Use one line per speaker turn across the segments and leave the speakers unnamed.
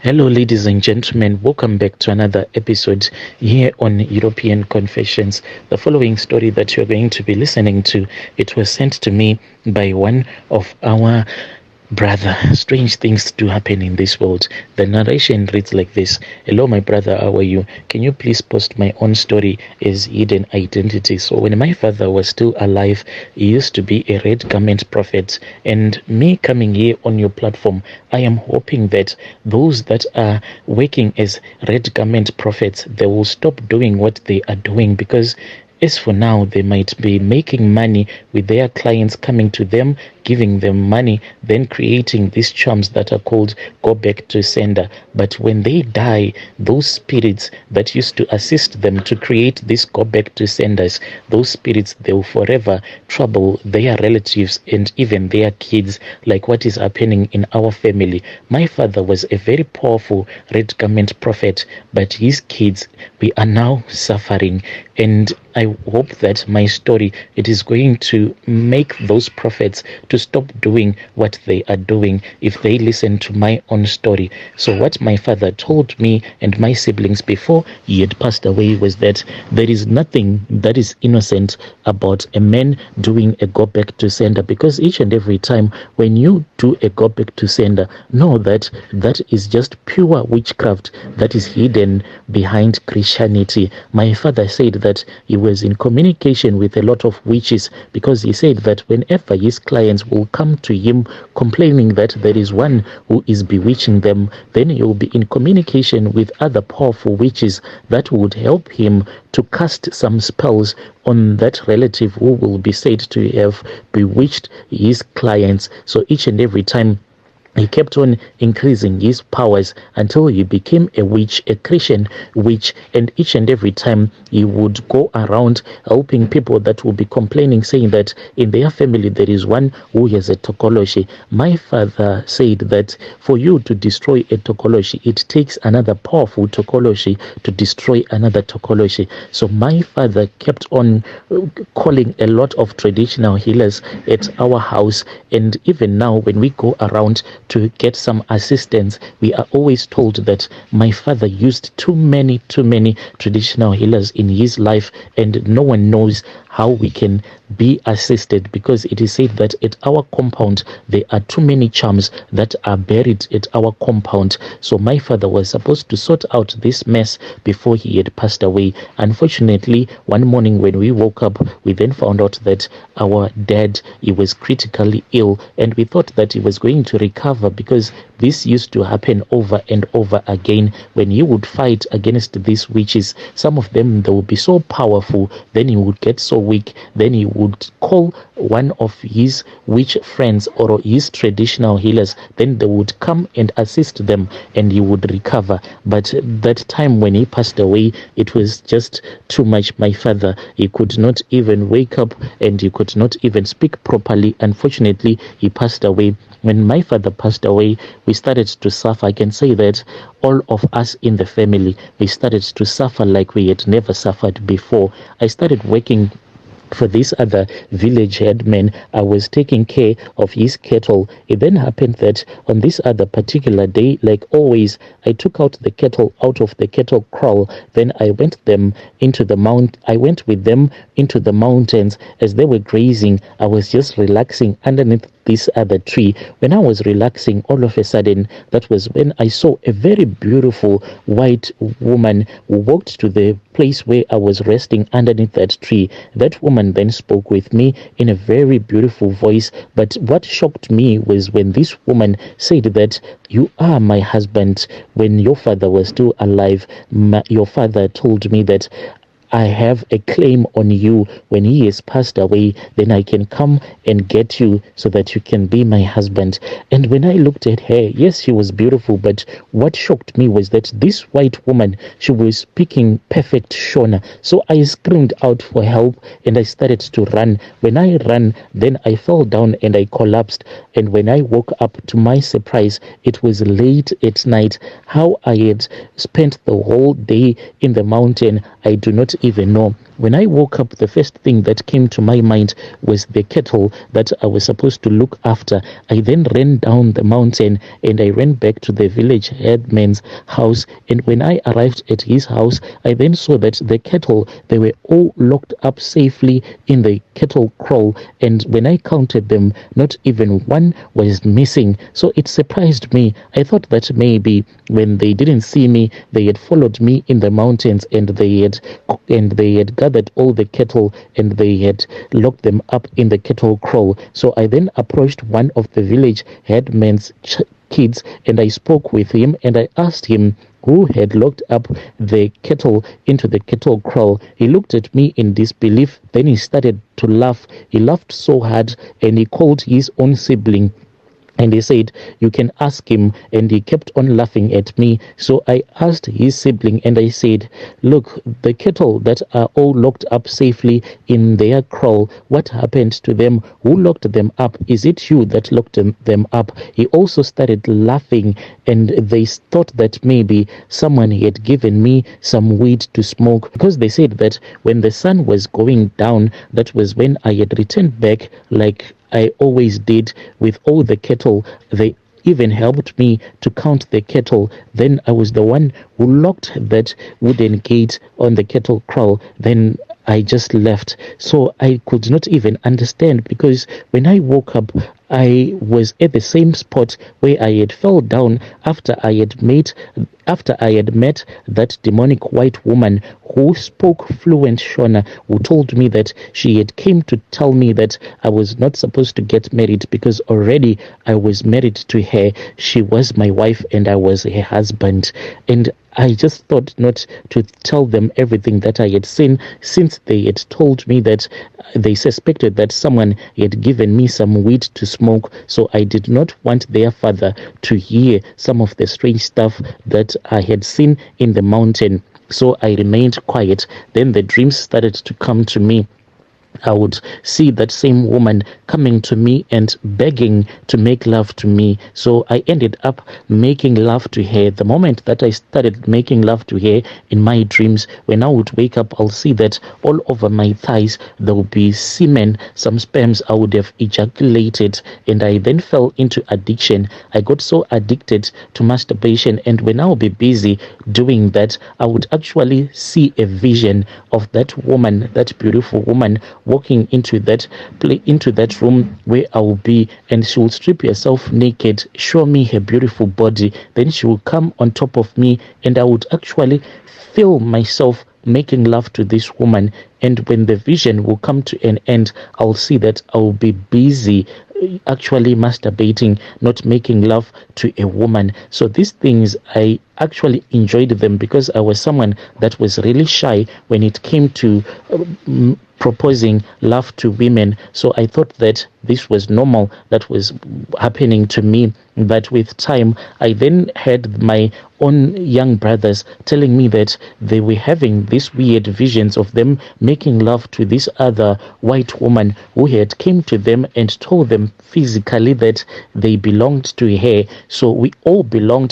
Hello, ladies and gentlemen. Welcome back to another episode here on European Confessions. The following story that you're going to be listening to, it was sent to me by one of our brother. Strange things do happen in this world. The narration reads like this. Hello, my brother. How are you? Can you please post my own story as hidden identity? So when my father was still alive, he used to be a red garment prophet. And me coming here on your platform, I am hoping that those that are working as red garment prophets, they will stop doing what they are doing, because as for now, they might be making money with their clients coming to them, giving them money, then creating these charms that are called go back to sender. But when they die, those spirits that used to assist them to create these go back to senders, those spirits, they will forever trouble their relatives and even their kids, like what is happening in our family. My father was a very powerful red garment prophet, but his kids, we are now suffering. And I hope that my story, it is going to make those prophets to stop doing what they are doing if they listen to my own story. So what my father told me and my siblings before he had passed away was that there is nothing that is innocent about a man doing a go back to sender, because each and every time when you do a go back to sender, know that that is just pure witchcraft that is hidden behind Christianity. My father said that he was in communication with a lot of witches, because he said that whenever his clients will come to him complaining that there is one who is bewitching them, then he will be in communication with other powerful witches that would help him to cast some spells on that relative who will be said to have bewitched his clients. So each and every time he kept on increasing his powers until he became a witch, a Christian witch. And each and every time he would go around helping people that will be complaining, saying that in their family there is one who has a tokoloshi. My father said that for you to destroy a tokoloshi, it takes another powerful tokoloshi to destroy another tokoloshi. So my father kept on calling a lot of traditional healers at our house. And even now, when we go around to get some assistance, we are always told that my father used too many traditional healers in his life, and no one knows how we can be assisted, because it is said that at our compound there are too many charms that are buried at our compound. So my father was supposed to sort out this mess before he had passed away. Unfortunately, one morning when we woke up, we then found out that our dad, he was critically ill, and we thought that he was going to recover, because this used to happen over and over again. When he would fight against these witches, some of them, they would be so powerful, then he would get so weak, then he would call one of his witch friends or his traditional healers, then they would come and assist them and he would recover. But that time when he passed away, it was just too much. My father, he could not even wake up and he could not even speak properly. Unfortunately, he passed away. When my father passed away, we started to suffer. I can say that all of us in the family, we started to suffer like we had never suffered before. I started working for this other village headman. I was taking care of his cattle. It then happened that on this other particular day, like always, I took out the cattle out of the cattle kraal. Then I went with them into the mountains. As they were grazing, I was just relaxing underneath this other tree. When I was relaxing, all of a sudden, that was when I saw a very beautiful white woman who walked to the place where I was resting underneath that tree. That woman then spoke with me in a very beautiful voice. But what shocked me was when this woman said that, "You are my husband. When your father was still alive, your father told me that I have a claim on you. When he has passed away, then I can come and get you so that you can be my husband." And when I looked at her, yes, she was beautiful, but what shocked me was that this white woman, she was speaking perfect Shona. So I screamed out for help and I started to run. When I ran, then I fell down and I collapsed. And when I woke up, to my surprise, it was late at night. How I had spent the whole day in the mountain, I do not even know. When I woke up, the first thing that came to my mind was the kettle that I was supposed to look after. I then ran down the mountain and I ran back to the village headman's house. And when I arrived at his house, I then saw that the kettle, they were all locked up safely in the kettle kraal. And when I counted them, not even one was missing. So it surprised me. I thought that maybe when they didn't see me, they had followed me in the mountains and they had gathered all the cattle and they had locked them up in the cattle kraal. So I then approached one of the village headman's kids and I spoke with him and I asked him who had locked up the cattle into the cattle kraal. He looked at me in disbelief, then he started to laugh. He laughed so hard and he called his own sibling and he said, you can ask him. And he kept on laughing at me. So I asked his sibling and I said, look, the cattle that are all locked up safely in their kraal, what happened to them? Who locked them up? Is it you that locked them up? He also started laughing and they thought that maybe someone had given me some weed to smoke, because they said that when the sun was going down, that was when I had returned back like I always did with all the cattle. They even helped me to count the cattle. Then I was the one who locked that wooden gate on the cattle kraal. Then I just left. So I could not even understand, because when I woke up, I was at the same spot where I had fell down after I had met that demonic white woman who spoke fluent Shona, who told me that she had came to tell me that I was not supposed to get married because already I was married to her. She was my wife and I was her husband. And I just thought not to tell them everything that I had seen, since they had told me that they suspected that someone had given me some weed to smoke. So I did not want their father to hear some of the strange stuff that I had seen in the mountain. So I remained quiet. Then the dreams started to come to me. I would see that same woman coming to me and begging to make love to me. So I ended up making love to her. The moment that I started making love to her in my dreams, when I would wake up, I'll see that all over my thighs there would be semen, some sperms I would have ejaculated, and I then fell into addiction. I got so addicted to masturbation, and when I would be busy doing that, I would actually see a vision of that woman, that beautiful woman, walking into that room where I will be, and she will strip herself naked, show me her beautiful body, then she will come on top of me, and I would actually feel myself making love to this woman. And when the vision will come to an end, I'll see that I will be busy actually masturbating, not making love to a woman. So these things, I actually enjoyed them because I was someone that was really shy when it came to proposing love to women. So I thought that this was normal, that was happening to me. But with time, I then had my own young brothers telling me that they were having these weird visions of them making love to this other white woman who had came to them and told them physically that they belonged to her. So we all belong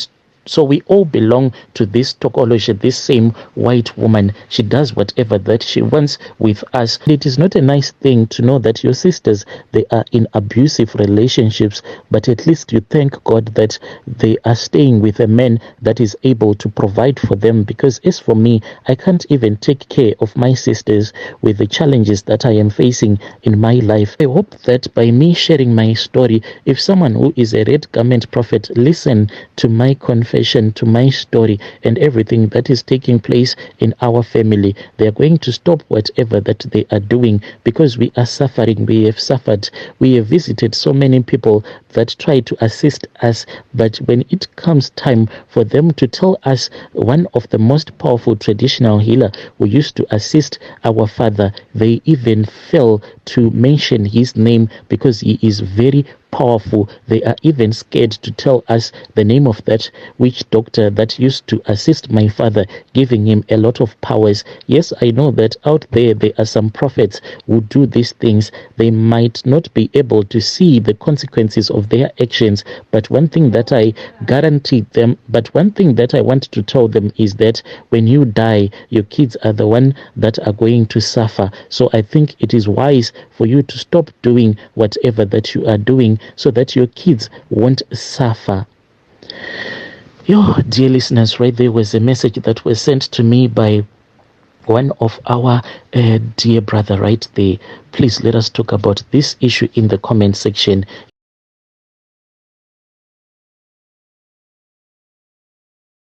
to this tokology, this same white woman. She does whatever that she wants with us. It is not a nice thing to know that your sisters, they are in abusive relationships, but at least you thank God that they are staying with a man that is able to provide for them. Because as for me, I can't even take care of my sisters with the challenges that I am facing in my life. I hope that by me sharing my story, if someone who is a red garment prophet listen to my confession, to my story and everything that is taking place in our family, they are going to stop whatever that they are doing, because we are suffering. We have suffered. We have visited so many people that try to assist us, but when it comes time for them to tell us one of the most powerful traditional healer who used to assist our father, they even fail to mention his name because he is very powerful. They are even scared to tell us the name of that witch doctor that used to assist my father, giving him a lot of powers. Yes, I know that out there are some prophets who do these things. They might not be able to see the consequences of their actions, but one thing that I want to tell them is that when you die, your kids are the one that are going to suffer. So I think it is wise for you to stop doing whatever that you are doing so that your kids won't suffer. Dear listeners, right there was a message that was sent to me by one of our dear brother right there. Please let us talk about this issue in the comment section.